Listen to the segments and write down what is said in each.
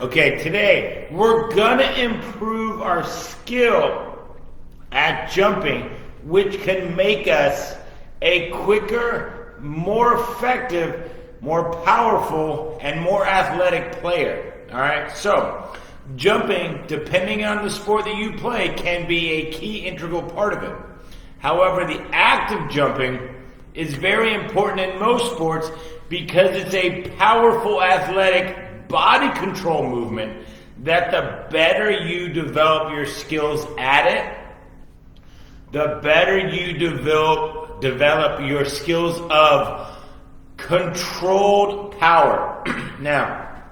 Okay, today we're gonna improve our skill at jumping, which can make us a quicker, more effective, more powerful, and more athletic player. All right, so jumping, depending on the sport that you play, can be a key integral part of it. However, the act of jumping is very important in most sports because it's a powerful athletic body control movement that the better you develop your skills at it, the better you develop your skills of controlled power. Now,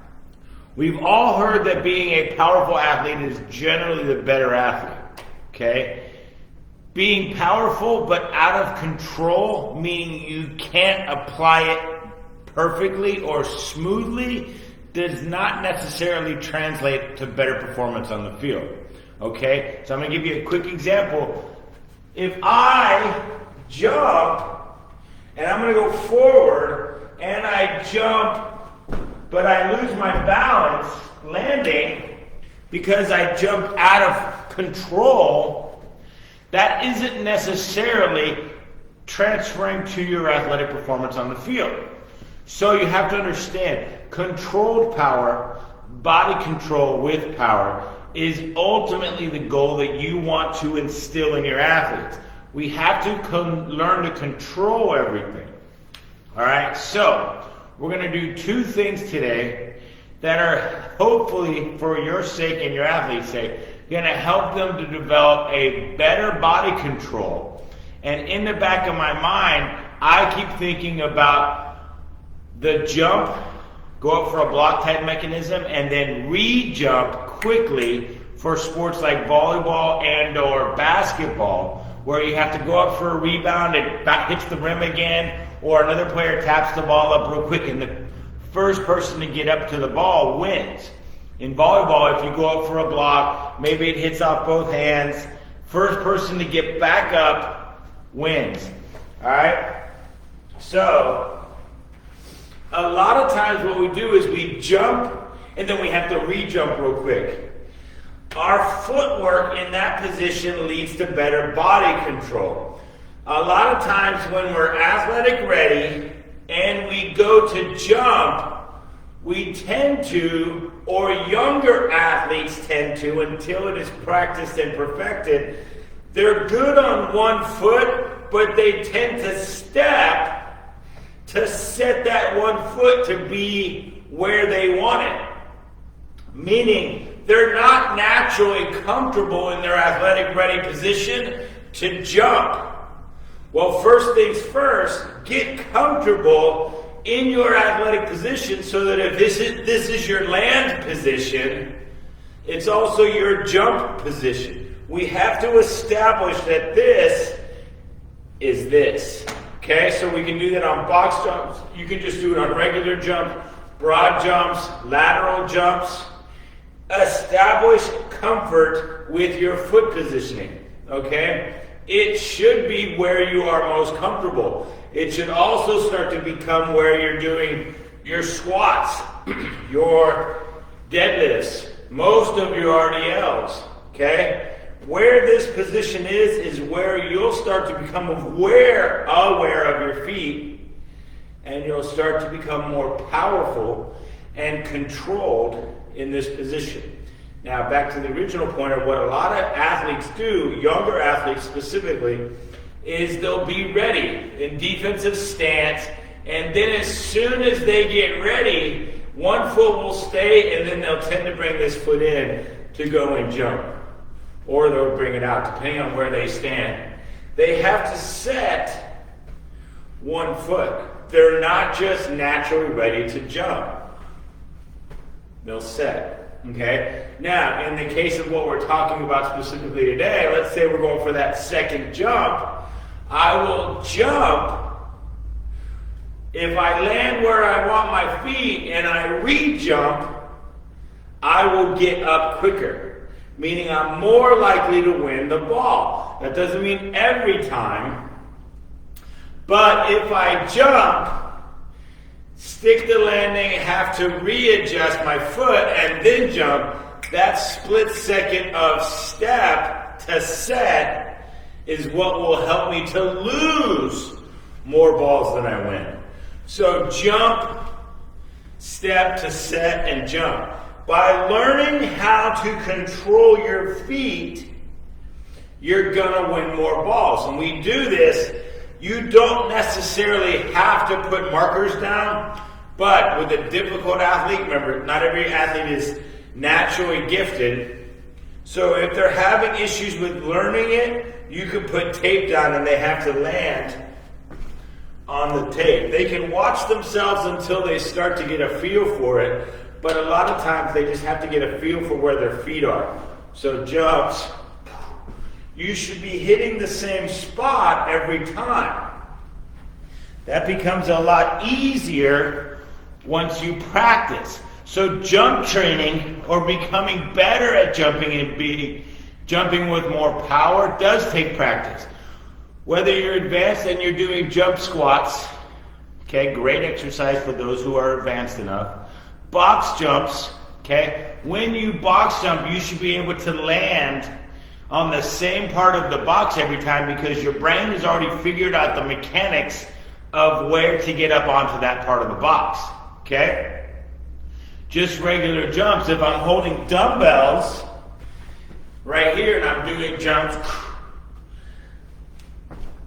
we've all heard that being a powerful athlete is generally the better athlete, okay? Being powerful but out of control, meaning you can't apply it perfectly or smoothly, does not necessarily translate to better performance on the field. Okay? So I'm going to give you a quick example. If I jump and I'm going to go forward and I jump but I lose my balance landing because I jumped out of control, that isn't necessarily transferring to your athletic performance on the field. So you have to understand, controlled power, body control with power, is ultimately the goal that you want to instill in your athletes. We have to learn to control everything. All right, so we're going to do two things today that are hopefully, for your sake and your athlete's sake, going to help them to develop a better body control. And in the back of my mind, I keep thinking about the jump, go up for a block type mechanism, and then re-jump quickly for sports like volleyball and or basketball, where you have to go up for a rebound, it hits the rim again, or another player taps the ball up real quick, and the first person to get up to the ball wins. In volleyball, if you go up for a block, maybe it hits off both hands, first person to get back up wins. All right? So a lot of times what we do is we jump and then we have to re-jump real quick. Our footwork in that position leads to better body control. A lot of times when we're athletic ready and we go to jump, we tend to, or younger athletes tend to, until it is practiced and perfected, they're good on one foot, but they tend to step to set that one foot to be where they want it. Meaning, they're not naturally comfortable in their athletic ready position to jump. Well, first things first, get comfortable in your athletic position so that if this is your land position, it's also your jump position. We have to establish that this is this. Okay, so we can do that on box jumps. You can just do it on regular jumps, broad jumps, lateral jumps. Establish comfort with your foot positioning. Okay? It should be where you are most comfortable. It should also start to become where you're doing your squats, your deadlifts, most of your RDLs. Okay? Where this position is where you'll start to become aware of your feet, and you'll start to become more powerful and controlled in this position. Now, back to the original point of what a lot of athletes do, younger athletes specifically, is they'll be ready in defensive stance, and then as soon as they get ready, one foot will stay, and then they'll tend to bring this foot in to go and jump. Or they'll bring it out, depending on where they stand. They have to set one foot. They're not just naturally ready to jump. They'll set, okay? Now, in the case of what we're talking about specifically today, let's say we're going for that second jump. I will jump. If I land where I want my feet and I re-jump, I will get up quicker. Meaning I'm more likely to win the ball. That doesn't mean every time, but if I jump, stick the landing, have to readjust my foot, and then jump. That split second of step to set is what will help me to lose more balls than I win. So jump, step to set, and jump. By learning how to control your feet, you're gonna win more balls. And we do this, you don't necessarily have to put markers down, but with a difficult athlete, remember, not every athlete is naturally gifted. So if they're having issues with learning it, you can put tape down and they have to land on the tape. They can watch themselves until they start to get a feel for it, but a lot of times they just have to get a feel for where their feet are. So jumps, you should be hitting the same spot every time. That becomes a lot easier once you practice. So jump training, or becoming better at jumping and jumping with more power, does take practice. Whether you're advanced and you're doing jump squats, okay, great exercise for those who are advanced enough. Box jumps, okay, when you box jump, you should be able to land on the same part of the box every time, because your brain has already figured out the mechanics of where to get up onto that part of the box, okay? Just regular jumps, if I'm holding dumbbells right here and I'm doing jumps,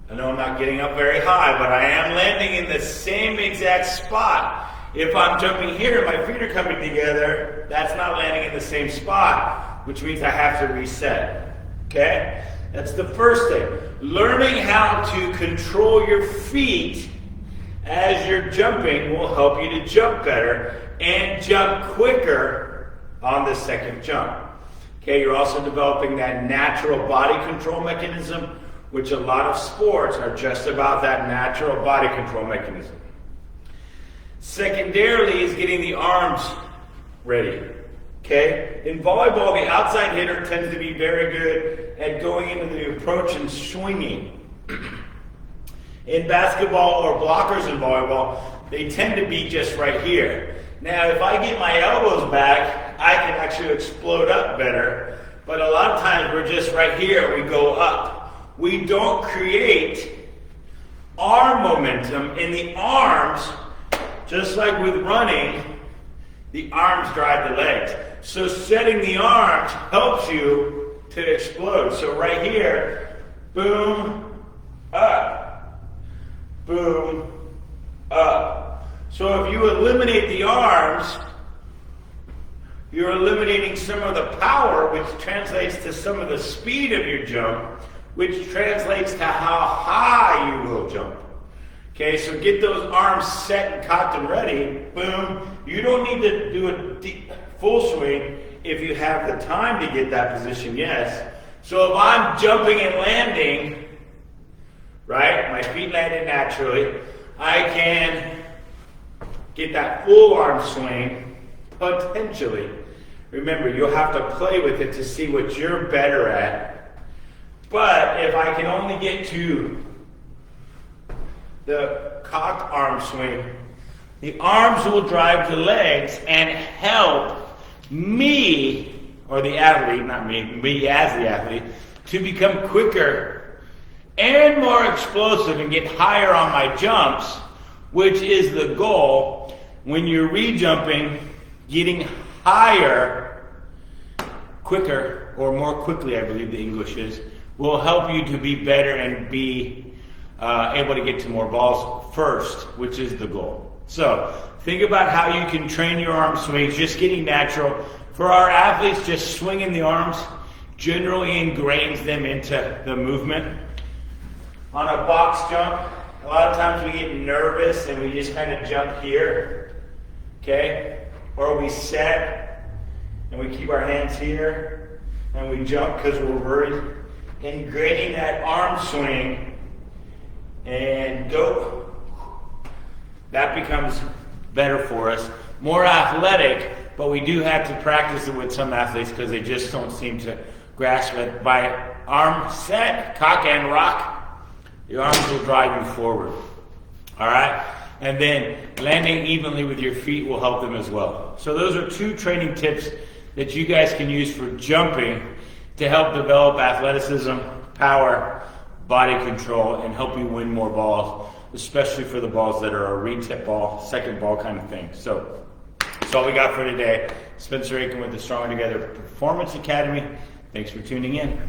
I know I'm not getting up very high, but I am landing in the same exact spot. If I'm jumping here and my feet are coming together, that's not landing in the same spot, which means I have to reset, okay? That's the first thing. Learning how to control your feet as you're jumping will help you to jump better and jump quicker on the second jump. Okay, you're also developing that natural body control mechanism, which a lot of sports are just about that natural body control mechanism. Secondarily is getting the arms ready. Okay? In volleyball, the outside hitter tends to be very good at going into the approach and swinging. In basketball or blockers in volleyball, they tend to be just right here. Now, if I get my elbows back, I can actually explode up better. But a lot of times we're just right here, we go up. We don't create arm momentum in the arms, just like with running, the arms drive the legs. So setting the arms helps you to explode. So right here, boom, up, boom, up. So if you eliminate the arms, you're eliminating some of the power, which translates to some of the speed of your jump, which translates to how high you will jump. Okay, so get those arms set and cocked and ready. Boom. You don't need to do a full swing if you have the time to get that position, yes. So if I'm jumping and landing, right, my feet landed naturally, I can get that full arm swing, potentially. Remember, you'll have to play with it to see what you're better at. But if I can only get to the cocked arm swing, the arms will drive the legs and help me, or the athlete, not me as the athlete, to become quicker and more explosive and get higher on my jumps, which is the goal. When you're re-jumping, getting higher, quicker, or more quickly, I believe the English is, will help you to be better and be able to get to more balls first, which is the goal. So think about how you can train your arm swings, just getting natural. For our athletes, just swinging the arms generally ingrains them into the movement. On a box jump, a lot of times we get nervous and we just kind of jump here, okay? Or we set and we keep our hands here and we jump because we're worried. Ingraining that arm swing and go, that becomes better for us. More athletic, but we do have to practice it with some athletes because they just don't seem to grasp it. By arm set, cock and rock, the arms will drive you forward. All right? And then landing evenly with your feet will help them as well. So those are 2 training tips that you guys can use for jumping to help develop athleticism, power, body control, and help you win more balls, especially for the balls that are a retip ball, second ball kind of thing. So that's all we got for today. Spencer Aiken with the Stronger Together Performance Academy. Thanks for tuning in.